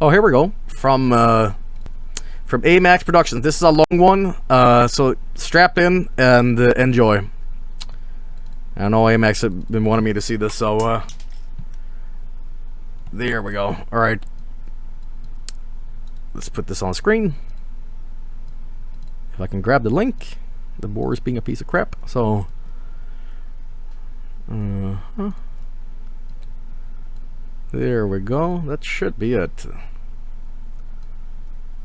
Oh, here we go. From AMAX Productions. This is a long one, so strap in and enjoy. I know AMAX have been wanting me to see this, so there we go. All right, let's put this on screen. If I can grab the link, the board is being a piece of crap. So, there we go. That should be it.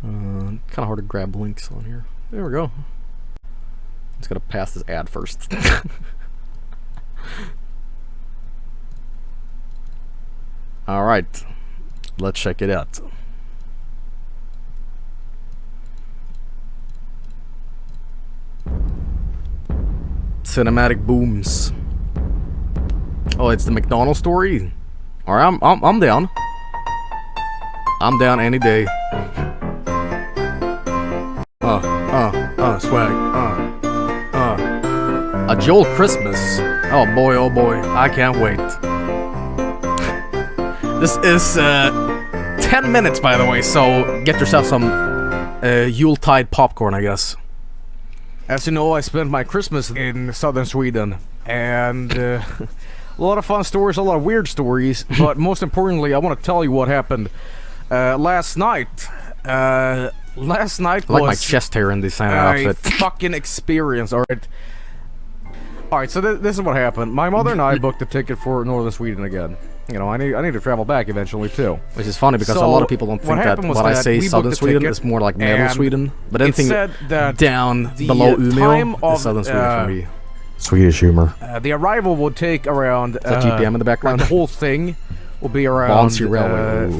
Kind of hard to grab links on here. There we go. Just gotta pass this ad first. All right, let's check it out. Cinematic booms. Oh, it's the McDonald's story. All right, I'm down. I'm down any day. Swag. A Joel Christmas. Oh boy, I can't wait. This is 10 minutes, by the way, so get yourself some Yuletide popcorn, I guess. As you know, I spent my Christmas in southern Sweden, and a lot of fun stories, a lot of weird stories, but most importantly, I want to tell you what happened last night. Last night was... I like my chest hair in this outfit. Fucking experience, alright? Alright, so this is what happened. My mother and I booked a ticket for northern Sweden again. You know, I need to travel back eventually, too. Which is funny, because a lot of people don't think that what I say southern Sweden is more like middle Sweden. But anything down below Umeå is southern Sweden for me. Swedish humor. The arrival would take around... Is that GPM in the background? The whole thing will be around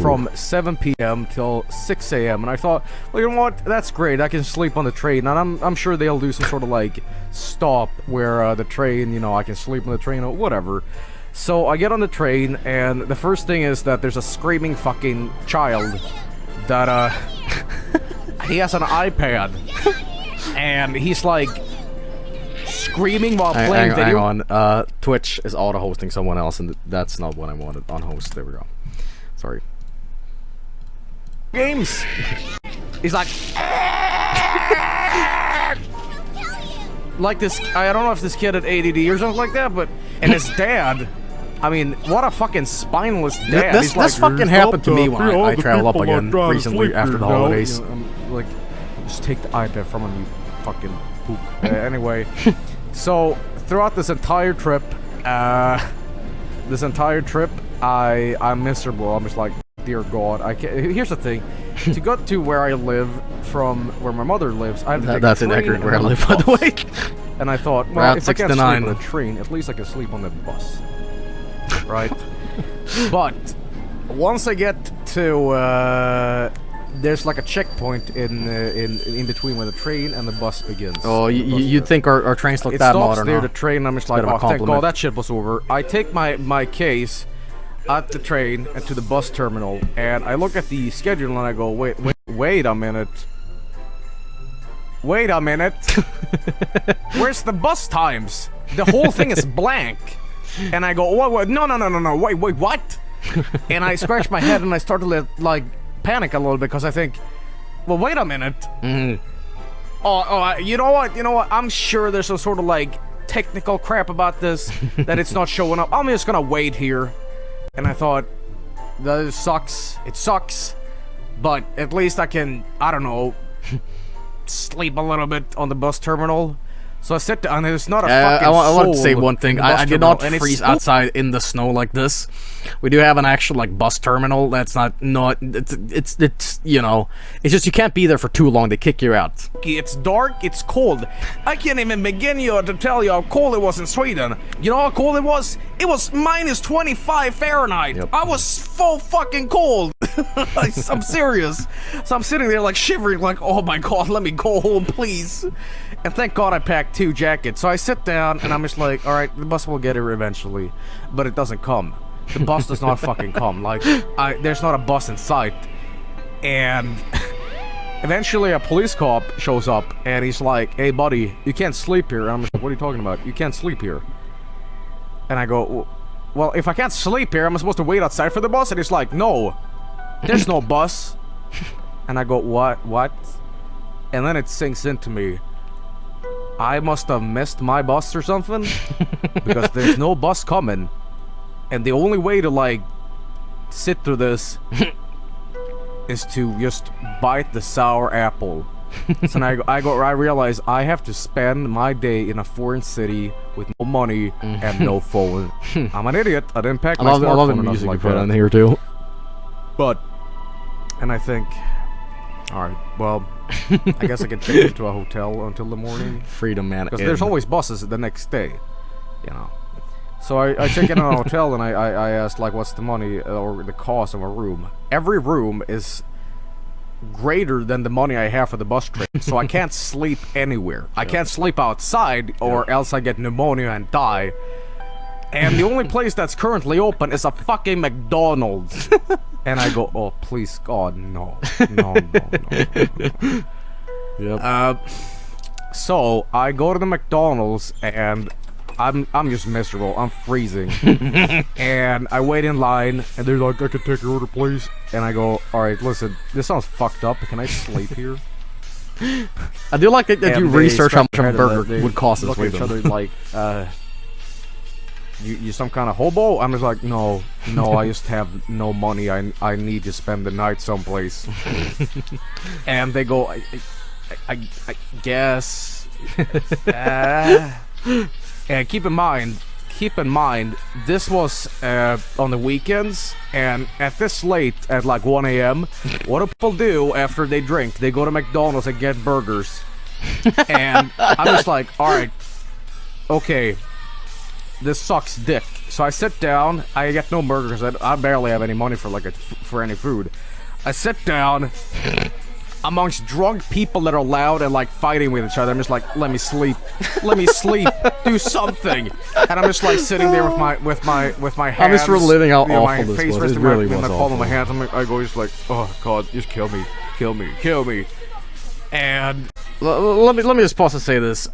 from 7 p.m. till 6 a.m. And I thought, well, you know what? That's great. I can sleep on the train. And I'm sure they'll do some sort of, like, stop where the train, you know, I can sleep on the train or whatever. So I get on the train, and the first thing is that there's a screaming fucking child that, he has an iPad. And he's, like, screaming while playing video. Hang on, Twitch is auto-hosting someone else, and that's not what I wanted on host. There we go. Sorry. Games! He's like... like this... I don't know if this kid had ADD or something like that, but... And his dad... I mean, what a fucking spineless dad. This fucking happened to me when I travel up again recently after the holidays. You know, I'm like, just take the iPad from him, you fucking poop. Anyway... So, throughout this entire trip, I'm miserable. I'm just like, dear God, I can't. Here's the thing: to go to where I live from where my mother lives, I have to take a train. That's inaccurate where I live, by the way. And I thought, well, if I can't sleep on the train, at least I can sleep on the bus, right? But once I get to there's like a checkpoint in between where the train and the bus begins. Oh, you'd think our trains look that modern, huh? It stops near the train, I'm just like, oh, thank God that shit was over. I take my case at the train and to the bus terminal, and I look at the schedule and I go, wait a minute. Wait a minute. Where's the bus times? The whole thing is blank. And I go, what? No, wait, what? And I scratch my head and I start to like panic a little bit because I think, well, wait a minute. You know what? I'm sure there's some sort of like technical crap about this that it's not showing up. I'm just gonna wait here. And I thought, that sucks. It sucks, but at least I can, I don't know, sleep a little bit on the bus terminal. So I sit down, and there's not a fucking soul. I want to say one thing. I did not freeze outside in the snow like this. We do have an actual like bus terminal. That's not it's you know, it's just you can't be there for too long. They kick you out. It's dark. It's cold. I can't even begin to tell you how cold it was in Sweden. You know how cold it was? It was minus 25 Fahrenheit. Yep. I was so fucking cold. I'm serious. So I'm sitting there like shivering, like, oh my God, let me go home, please. And thank God I packed 2 jackets. So I sit down and I'm just like, all right, the bus will get here eventually, but it doesn't come. The bus does not fucking come. Like, there's not a bus in sight. And eventually a police cop shows up and he's like, hey buddy, you can't sleep here. And I'm just like, what are you talking about? You can't sleep here. And I go, well, if I can't sleep here, am I supposed to wait outside for the bus? And he's like, no, there's no bus. And I go, what? And then it sinks into me. I must have missed my bus or something. Because there's no bus coming. And the only way to, like, sit through this is to just bite the sour apple. So now I realize I have to spend my day in a foreign city with no money and no phone. I'm an idiot. I didn't pack my smartphone. I love the music you put on here too. But, and I think, alright, well, I guess I can check into a hotel until the morning. Freedom, man. Because there's always buses the next day, you know. So I check in on a hotel and I asked, like, what's the money or the cost of a room. Every room is greater than the money I have for the bus trip, so I can't sleep anywhere. I can't sleep outside or else I get pneumonia and die. And the only place that's currently open is a fucking McDonald's. And I go, oh, please, God, no. Yep. So I go to the McDonald's and I'm just miserable. I'm freezing. And I wait in line and they're like, I can take your order, please. And I go, alright, listen, this sounds fucked up. Can I sleep here? I do like that you research how much a burger would cost. Look at each other like, you some kind of hobo? I'm just like, no, I just have no money. I need to spend the night someplace. And they go, I guess. And keep in mind, this was on the weekends, and at this late, at like 1 a.m., what do people do after they drink? They go to McDonald's and get burgers. And I'm just like, alright, okay, this sucks dick. So I sit down, I get no burgers, I barely have any money for any food. I sit down amongst drunk people that are loud and like fighting with each other. I'm just like, let me sleep, do something. And I'm just like sitting there with my hands. I'm just reliving how awful my this face was. It resting really in was the palm of my awful. hands. I go just like, oh God, just kill me. And let me just pause to say this.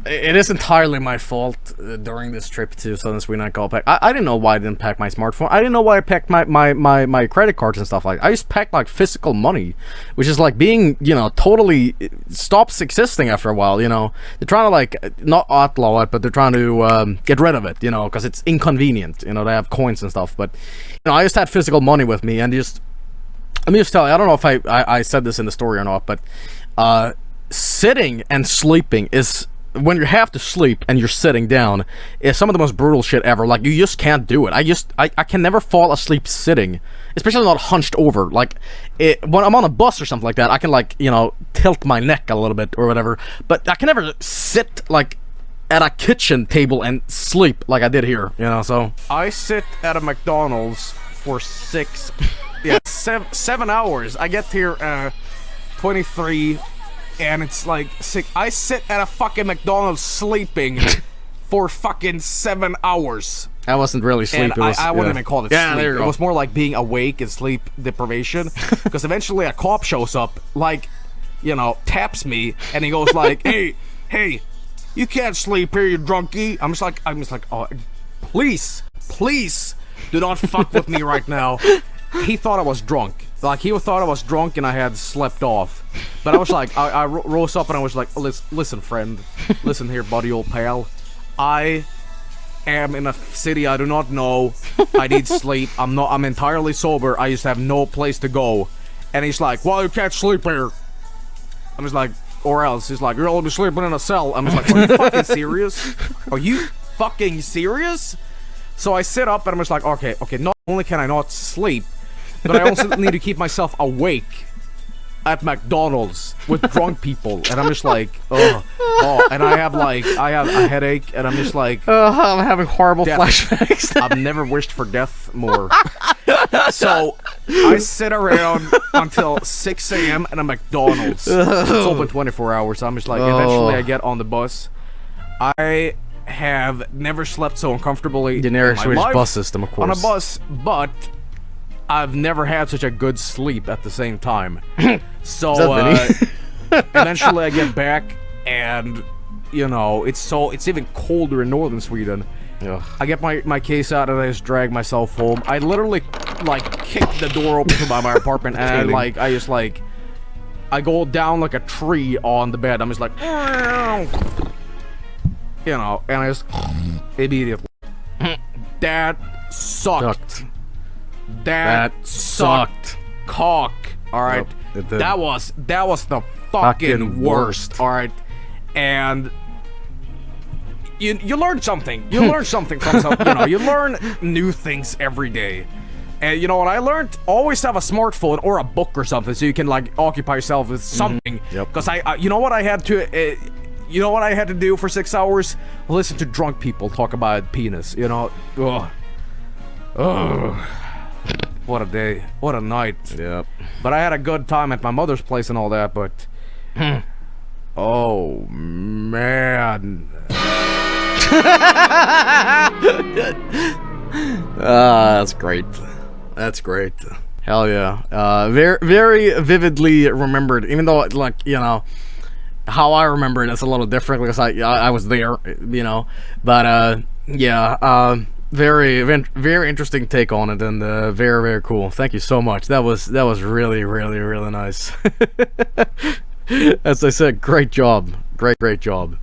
It is entirely my fault during this trip to Southern Sweden. I didn't know why I didn't pack my smartphone. I didn't know why I packed my credit cards and stuff like that. I just packed like physical money, which is like being, you know, totally stops existing after a while, you know. They're trying to like, not outlaw it, but they're trying to get rid of it, you know, because it's inconvenient, you know, they have coins and stuff. But, you know, I just had physical money with me and just, let me just tell you, I don't know if I said this in the story or not, but sitting and sleeping is, when you have to sleep and you're sitting down, is some of the most brutal shit ever. Like, you just can't do it. I can never fall asleep sitting, especially not hunched over. Like, when I'm on a bus or something like that, I can, like, you know, tilt my neck a little bit or whatever, but I can never sit, like, at a kitchen table and sleep like I did here, you know, so. I sit at a McDonald's for 7 hours. I get here 23, and it's like I sit at a fucking McDonald's sleeping for fucking 7 hours. I wasn't really sleeping. I wouldn't even call it sleep. It was more like being awake and sleep deprivation. Because eventually a cop shows up, like, you know, taps me, and he goes like, hey, you can't sleep here, you drunkie. I'm just like, oh, please, do not fuck with me right now. He thought I was drunk. Like, he thought I was drunk and I had slept off. But I was like, I rose up and I was like, listen, friend. Listen here, buddy, old pal. I am in a city I do not know. I need sleep. I'm entirely sober. I just have no place to go. And he's like, well, you can't sleep here. I'm just like, or else. He's like, you're only sleeping in a cell. I'm just like, are you fucking serious? Are you fucking serious? So I sit up and I'm just like, okay, not only can I not sleep, but I also need to keep myself awake at McDonald's with drunk people. And I'm just like, oh, and I have a headache, and I'm just like, I'm having horrible flashbacks. I've never wished for death more. So I sit around until 6 a.m. at a McDonald's. It's open 24 hours. So I'm just like, eventually I get on the bus. I have never slept so uncomfortably Generic Swedish bus system, of course. On a bus, but I've never had such a good sleep at the same time. So eventually I get back, and you know, it's even colder in northern Sweden. Ugh. I get my case out and I just drag myself home. I literally like kick the door open to my apartment, and I just like I go down like a tree on the bed. I'm just like, you know, and I just immediately. That sucked. That sucked. Cock. All right. Yep, that was the fucking worst. All right. And you learn something. You learn something from some. You know, you learn new things every day. And you know what I learned? Always have a smartphone or a book or something, so you can like occupy yourself with something. Because you know what I had to. You know what I had to do for 6 hours? Listen to drunk people talk about penis, you know? Ugh. Ugh. What a day. What a night. Yep. But I had a good time at my mother's place and all that, but... oh, man. That's great. That's great. Hell yeah. Very, very vividly remembered, even though, like, you know... how I remember it, it's a little different because I was there, you know, but yeah, very interesting take on it, and very, very cool. Thank you so much. That was really, really, really nice. As I said, great job, great job.